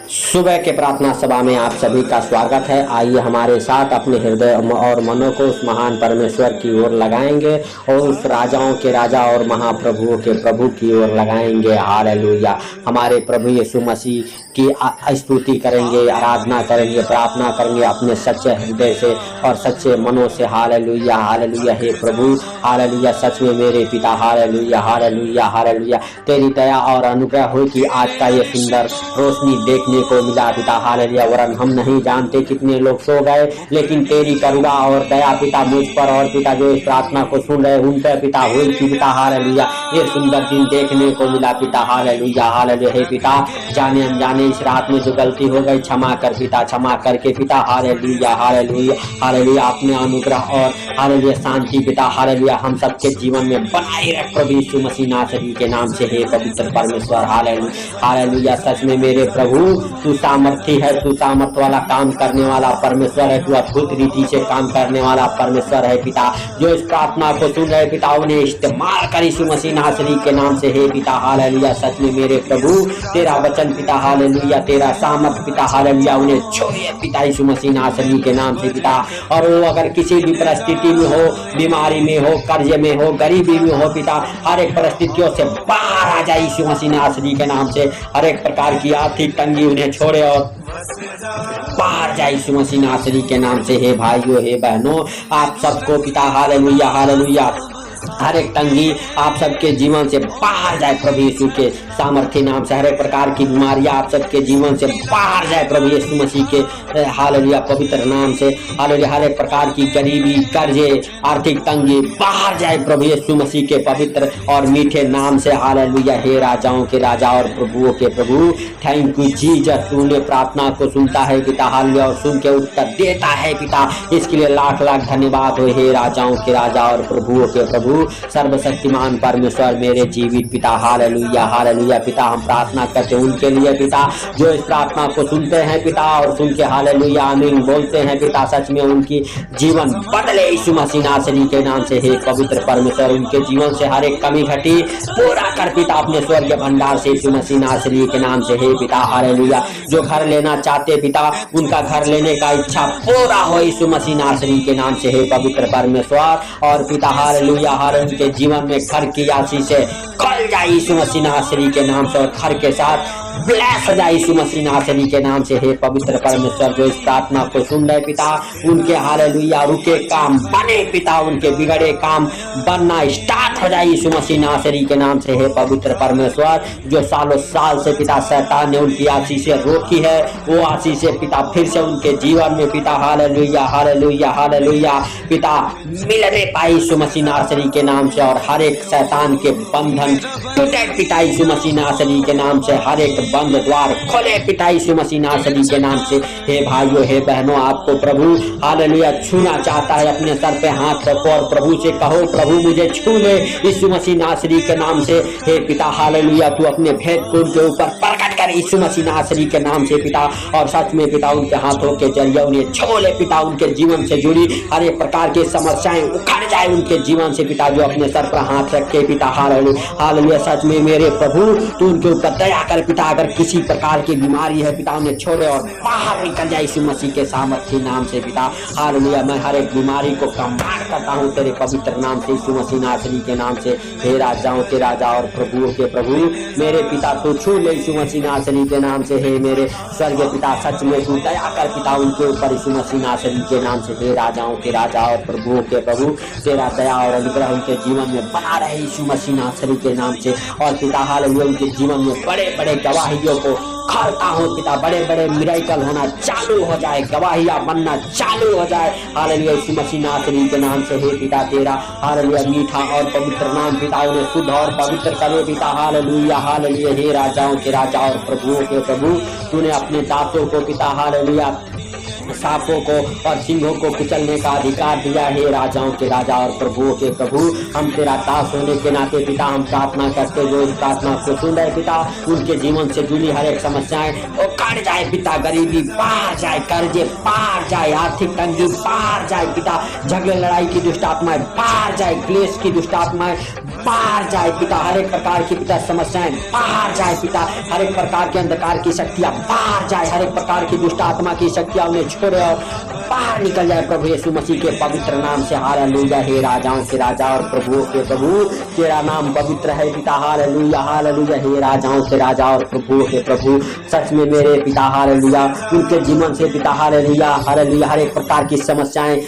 सुबह के प्रार्थना सभा में आप सभी का स्वागत है। आइए हमारे साथ अपने हृदय और मनों को उस महान परमेश्वर की ओर लगाएंगे और उस राजाओं के राजा और महाप्रभुओं के प्रभु की ओर लगाएंगे। हालेलुया। हमारे प्रभु यीशु मसीह की स्तुति करेंगे, आराधना करेंगे, प्रार्थना करेंगे अपने सच्चे हृदय से और सच्चे मनों से। Hallelujah, hallelujah. हे प्रभु, हालेलुया। सच में मेरे पिता, हालेलुया, हालेलुया, हालेलुया। तेरी दया और अनुग्रह हो कि आज का ये सुंदर रोशनी देखने को मिला पिता। हालेलुया। वरन हम नहीं जानते कितने लोग सो गए, लेकिन तेरी करुणा और दया पिता मुझ पर और पिता जो इस प्रार्थना को सुन रहे उन पर पिता हुई कि पिता हालेलुया ये सुंदर दिन देखने को मिला पिता। Hallelujah, hallelujah. हे पिता, जाने अनजाने इस रात में जो गलती हो गई क्षमा कर पिता, क्षमा करके पिता। Hallelujah, hallelujah, hallelujah. अपने अनुग्रह और हालेलुया शांति पिता हालेलुया हम सबके जीवन में बनाए रख प्रभु यीशु मसीह नासरी के नाम से। हे पवित्र परमेश्वर, हालेलुया, हालेलुया। सच में मेरे प्रभु तू सामर्थी है, तू सामर्थ वाला काम करने वाला परमेश्वर है, तू अद्भुत रीति से काम करने वाला परमेश्वर है पिता। जो इस प्रार्थना को सुन रहे पिता उन्हें इस्तेमाल कर यीशु मसीह नासरी के नाम से। हे पिता हालेलुया। सच में मेरे प्रभु तेरा वचन पिता हालेलुया, तेरा सामर्थ पिता हालेलुया उन्हें छोड़िए पिता यीशु मसीह नासरी के नाम से पिता। और वो अगर किसी भी परिस्थिति में हो, बीमारी में हो, कर्ज में हो, गरीबी में हो पिता, हर एक परिस्थितियों से बाहर आ जाए यीशु मसीह नासरी के नाम से। हर एक प्रकार की आर्थिक तंगी उन्हें छोड़े और बाहर जाए यीशु मसीह नासरी के नाम से। हे भाइयों, हे बहनों, आप सबको पिता हालेलुया, हालेलुया हर एक तंगी आप सबके जीवन से बाहर जाए प्रभु यीशु के सामर्थ्य नाम से। हर एक प्रकार की बीमारियां आप सबके जीवन से बाहर जाए प्रभु यीशु मसीह के हालेलुया पवित्र नाम से। हालेलुया। हर एक प्रकार की गरीबी, कर्जे, आर्थिक तंगी बाहर जाए प्रभु यीशु मसीह के पवित्र और मीठे नाम से। हालेलुया। हे राजाओं के राजा और प्रभुओं के प्रभु, थैंक यू जीसस। तूने प्रार्थना को सुनता है पिता हालेलुया और सुन के उत्तर देता है पिता। इसके लिए लाख लाख धन्यवाद हो। हे राजाओं के राजा और प्रभुओं के प्रभु, सर्वशक्तिमान परमेश्वर मेरे जीवित पिता हालेलुया, हालेलुया। पिता हम प्रार्थना करते हैं उनके लिए पिता जो इस प्रार्थना को सुनते हैं पिता और सुन के हालेलुया आमीन बोलते हैं पिता। सच में उनकी जीवन बदले यीशु मसीह नासरी के नाम से। हे पवित्र परमेश्वर, उनके जीवन से हर एक कमी घटी पूरा कर पिता अपने स्वर्गीय भंडार से यीशु मसीह नासरी के नाम से। हे पिता हालेलुया, जो घर लेना चाहते पिता उनका घर लेने का इच्छा पूरा हो यीशु मसीह नासरी के नाम से। हे पवित्र परमेश्वर और पिता हालेलुया उनके जीवन में घर की आशीष से खुल जाए यीशु मसीह नासरी के नाम से और घर के साथ ब्लेस हो जाए यीशु मसीह नासरी के नाम से। हे पवित्र परमेश्वर, जो इस प्रार्थना को सुन रहे पिता उनके हालेलुया रुके काम बने पिता, उनके बिगड़े काम बनना स्टार्ट हो जाए यीशु मसीह नासरी के नाम से। हे पवित्र परमेश्वर, जो सालों साल से पिता शैतान ने उनकी आशीषें रोकी है वो आशीषें पिता फिर से उनके जीवन में पिता हालेलुया, हालेलुया, हालेलुया पिता मिलने पाए यीशु मसीह नासरी के नाम से। और हर एक शैतान के बंधन टूटे पिता यीशु मसीह नासरी के नाम से। हर एक बंद द्वार खोले पिता यीशु मसीह नासरी के नाम से। हे भाइयों, हे बहनों, आपको प्रभु हालेलुया छूना चाहता है। अपने सर पे हाथ रखो और प्रभु से कहो, प्रभु मुझे छू ले यीशु मसीह नासरी के नाम से। हे पिता हालेलुया, तू अपने भेद को उनके ऊपर प्रकट कर यीशु मसीह नासरी के नाम से पिता। और सच में पिता उनके हाथों के जरिए उन्हें छू ले पिता। उनके जीवन से जुड़ी हर एक प्रकार की समस्याएं उखड़ जाए उनके जीवन से पिता, जो अपने सर पर हाथ रख के पिता हालेलुया, हालेलुया। सच में मेरे प्रभु तू उनके ऊपर दया कर पिता। अगर किसी प्रकार की बीमारी है पिता उन्हें छोड़े और बाहर निकल जाए यीशु मसीह के सामर्थ्य नाम से पिता हालेलुया। मैं हर एक बीमारी को कमांड करता हूँ तेरे पवित्र नाम से यीशु मसीह नासरी के नाम से। हे राजाओं के राजा और प्रभुओं के प्रभु मेरे पिता तू छू ले यीशु मसीह नासरी के नाम से। हे मेरे स्वर्गीय पिता, सच में तू दया कर पिता उनके ऊपर यीशु मसीह नासरी के नाम से। हे राजाओं के राजा और प्रभुओं के प्रभु, तेरा दया और अनुग्रह उनके जीवन में बना रहे यीशु मसीह नासरी के नाम से। और पिता हालेलुया उनके जीवन में बड़े बड़े गवाहियों को खोलता हूँ पिता, बड़े बड़े मिरेकल होना चालू हो जाए, गवाहियां बनना चालू हो जाए हालेलुया यीशु मसीह नासरी के नाम से। हे पिता तेरा हालेलुया मीठा और पवित्र नाम पिता उन्हें शुद्ध और पवित्र करे पिता हालेलुया, हालेलुया। हे राजाओं के राजा और प्रभुओं के प्रभु, तूने अपने दासों को पिता हालेलुया सांपों को और सिंहों को कुचलने का अधिकार दिया। हे राजाओं के राजा और प्रभुओं के प्रभु, हम तेरा दास होने के नाते पिता हम प्रार्थना करते जो इस प्रार्थना को सुन रहे पिता, उनके जीवन से जुड़ी हर एक समस्याएं वो कट जाए पिता, गरीबी पार जाए, कर्जे पार जाए, आर्थिक तंगी पार जाए पिता, झगड़े लड़ाई की दुष्ट आत्माएं पार जाए, क्लेश की दुष्ट आत्माएं पार जाए पिता, हर एक प्रकार की पिता समस्याएं पार जाए पिता, हर एक प्रकार के अंधकार की शक्तियां पार जाए, हर एक प्रकार की दुष्ट आत्मा की शक्तियां उन्हें छोड़े और बाहर निकल जाए प्रभु यीशु मसीह के पवित्र नाम से। हालेलुया। हे राजाओं के राजा और प्रभुओं के प्रभु, तेरा नाम पवित्र है पिता। Hallelujah hallelujah. हे राजाओं के राजा और प्रभुओं के प्रभु, सच में मेरे पिता हालेलुया, उनके जीवन से पिता हालेलुया हालेलुया हर एक प्रकार की समस्याएं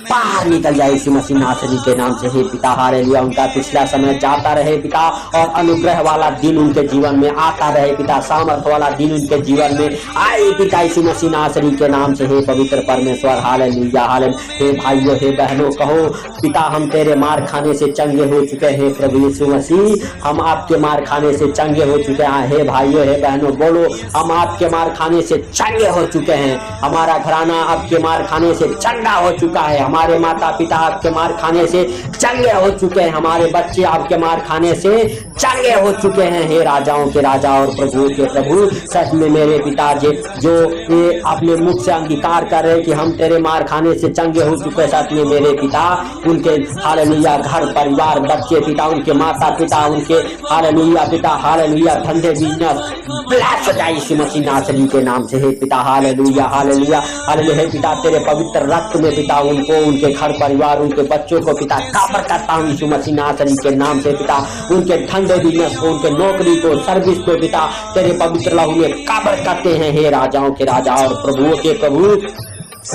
बाहर निकल जाए यीशु मसीह नासरी के नाम से। हे पिता हालेलुया, उनका पिछला समय जाता रहे पिता और अनुग्रह वाला दिन उनके जीवन में आता रहे पिता, सामर्थ्य वाला दिन उनके जीवन में आए पिता यीशु मसीह नासरी के नाम से। हे पवित्र परमेश्वर हालेलुया हालेलुया। हे भाइयों हे बहनों कहो पिता, हम तेरे मार खाने से चंगे हो चुके हैं प्रभु यीशु मसीह, हम आपके मार खाने से चंगे हो चुके हैं। हे भाइयों हे बहनों बोलो, हम आपके मार खाने से चंगे हो चुके हैं, हमारा घराना आपके मार खाने से चंगा हो चुका है, हमारे माता पिता आपके मार खाने से चंगे हो चुके हैं, हमारे बच्चे आपके मार खाने से चंगे हो चुके हैं। हे राजाओं के राजा और प्रभु के प्रभु, सच में मेरे पिता जी जो ये अपने मुख से अंगीकार कर रहे कि हम तेरे मार खाने से चंगे हो चुके, सच में मेरे पिता उनके हालेलुया घर परिवार बच्चे पिता, उनके माता पिता, उनके हालेलुया पिता हालेलुया धंधे बिजनेस ब्लेस हो जाए यीशु मसीह नासरी के नाम से। हे पिता हालेलुया हालेलुया हालेलुया। हे पिता तेरे पवित्र रक्त में पिता उनको, उनके घर परिवार, उनके बच्चों को पिता कवर करता हूँ यीशु मसीह नासरी के नाम से पिता, उनके धंधे बिजनेस को, उनके नौकरी को, सर्विस को पिता तेरे पवित्र लहू में कवर करते हैं। हे राजाओं के राजा और प्रभुओं के प्रभु,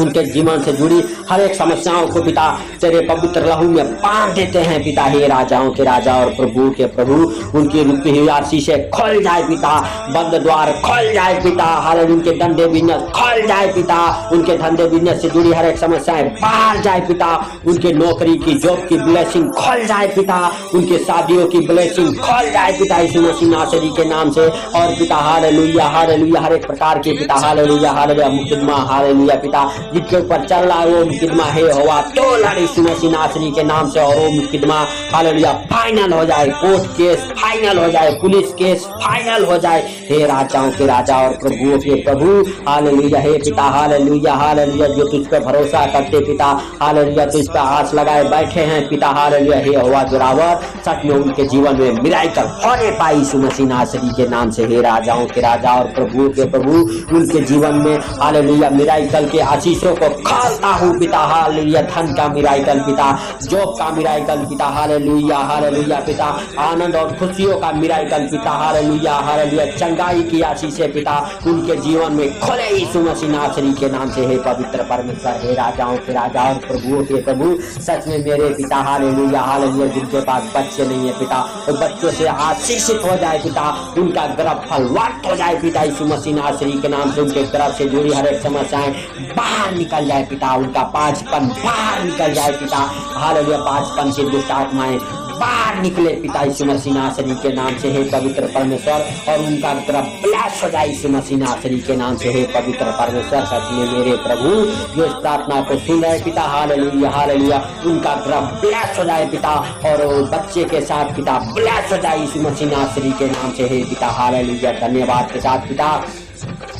उनके जीवन से जुड़ी हर एक समस्याओं को पिता तेरे पवित्र लहू में बांध देते हैं पिता। हे राजाओं के राजा और प्रभु के प्रभु, उनकी रुकी हुई आशीषें खोल जाए पिता, बंद द्वार खोल जाए पिता, हर उनके धंधे बिजनेस खोल जाए पिता, उनके धंधे बिजनेस से जुड़ी हर एक समस्याएं बाहर जाए पिता, उनके नौकरी की जॉब की ब्लेसिंग खोल जाए पिता, उनके शादियों की ब्लेसिंग खोल जाए पिता यीशु मसीह नासरी के नाम से। और पिता हालेलुया हालेलुया हर एक प्रकार के पिता हालेलुया हालेलुया मुकदमा हालेलुया पिता जिसके ऊपर चल रहा है वो मुकदमा हे होवा तो यीशु मसीह नासरी के नाम से, और वो मुकदमा हालेलुया फाइनल हो जाए, कोर्ट केस फाइनल हो जाए, पुलिस केस फाइनल हो जाए। हे राजाओं के राजा और प्रभुओं के प्रभु हालेलुया। हे पिता हालेलुया हालेलुया, जो तुझ पर भरोसा करते पिता हालेलुया, तुझ पर आस लगाए बैठे हैं पिता हालेलुया, हे होवा जोरावर, सच में उनके जीवन में मिराकल होने पाई यीशु मसीह नासरी के नाम से। हे राजाओं के राजा और प्रभुओं के प्रभु, उनके जीवन में हालेलुया मिराकल के आशीषों को खोलता हूँ पिता हालेलुया, धन का मिराकल पिता, जॉब का मिराकल पिता हालेलुया हालेलुया पिता, आनंद और खुशियों का मिराकल पिता हालेलुया हालेलुया, चंगाई की आशीषें पिता उनके जीवन में खोले यीशु मसीह नासरी के नाम से। हे पवित्र परमेश्वर, हे राजाओं के राजा और प्रभुओं के प्रभु, सच में मेरे पिता हालेलुया हालेलुया, जिनके पास बच्चे नहीं है पिता, वो बच्चों से आशीषित हो जाए पिता, उनका गर्भ फलवंत हो जाए पिता यीशु मसीह नासरी के नाम से, उनके गर्भ से जुड़ी हर एक समस्याएं बाहर निकल जाए पिता, उनका पांचपन बाहर निकल जाए पिता हालेलुया, पांचपन की दुष्ट आत्माएं बाहर निकले पिता यीशु मसीह नासरी के नाम से। हे पवित्र परमेश्वर, और उनका गर्भ ब्लेस हो जाए यीशु मसीह नासरी के नाम से। हे पवित्र परमेश्वर, सच में मेरे प्रभु जो इस प्रार्थना को सुन रहे पिता हालेलुया हालेलुया, उनका गर्भ ब्लेस हो जाए पिता, और बच्चे के साथ पिता ब्लेस हो जाए यीशु मसीह नासरी के नाम से। हे पिता हालेलुया, धन्यवाद के साथ पिता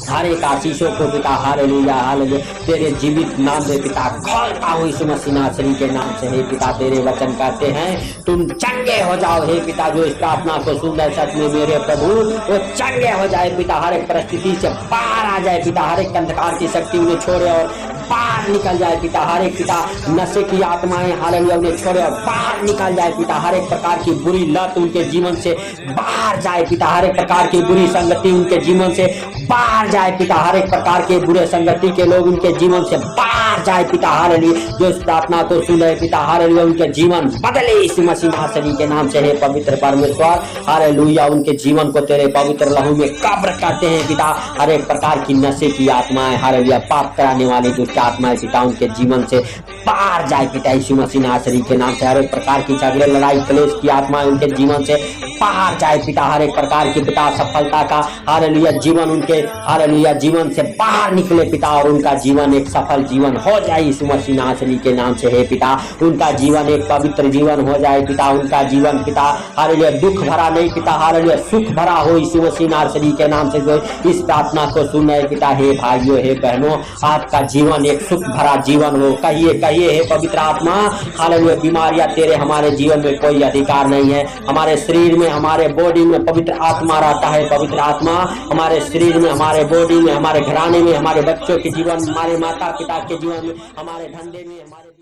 हर एक आशीषों को पिता हालेलुया हालेलुया तेरे जीवित नाम में पिता खोलता हूँ यीशु मसीह नासरी के नाम से। हे पिता तेरे वचन कहते हैं तुम चंगे हो जाओ। हे पिता जो इस प्रार्थना को सुन रहे सच में मेरे प्रभु वो चंगे हो जाए पिता, हर एक परिस्थिति से बाहर आ जाए पिता, हर एक अंधकार की शक्ति उन्हें छोड़े और बाहर निकल जाए पिता, हर एक पिता नशे की आत्माएं हालेलुया उन्हें छोड़े और बाहर निकल जाए पिता, हर एक प्रकार की बुरी लत उनके जीवन से बाहर जाए पिता, हर एक प्रकार की बुरी संगति उनके जीवन से बाहर जाए पिता, हर एक प्रकार के बुरे संगति के लोग उनके जीवन से बाहर जाए पिता हालेलुया। जो इस प्रार्थना को सुन रहे पिता हालेलुया उनके जीवन बदले यीशु मसीह नासरी के नाम से। हे पवित्र परमेश्वर हालेलुया, उनके जीवन को तेरे पवित्र लहू में कब्र करते हैं पिता, हर एक प्रकार की नशे की आत्माएं हालेलुया, पाप कराने वाली दुष्ट आत्माएं जाए पिता, उनके जीवन से बाहर जाए पिता, यीशु मसीह नासरी के नाम से। हर एक प्रकार की झगड़े, लड़ाई, क्लेश की आत्मा उनके जीवन से बाहर जाए पिता। हर एक प्रकार की पिता सफलता का हालेलुया जीवन उनके हालेलुया जीवन से बाहर निकले पिता, और उनका जीवन एक सफल जीवन हो जाए यीशु मसीह नासरी के नाम से। हे पिता, उनका जीवन एक पवित्र जीवन हो जाए पिता, उनका जीवन पिता हालेलुया दुख भरा नहीं पिता, हालेलुया सुख भरा हो यीशु मसीह नासरी के नाम से। जो इस प्रार्थना को सुन रहे पिता, हे भाइयों, हे बहनों, आपका जीवन एक सुख भरा जीवन हो। कहिए कहिए, हे पवित्र आत्मा हालेलुया, बीमारियां तेरे हमारे जीवन में कोई अधिकार नहीं है। हमारे शरीर में, हमारे बॉडी में पवित्र आत्मा रहता है। पवित्र आत्मा हमारे शरीर में, हमारे बॉडी में, हमारे घराने में, हमारे बच्चों के जीवन में, हमारे माता पिता के जीवन में, हमारे धंधे में, हमारे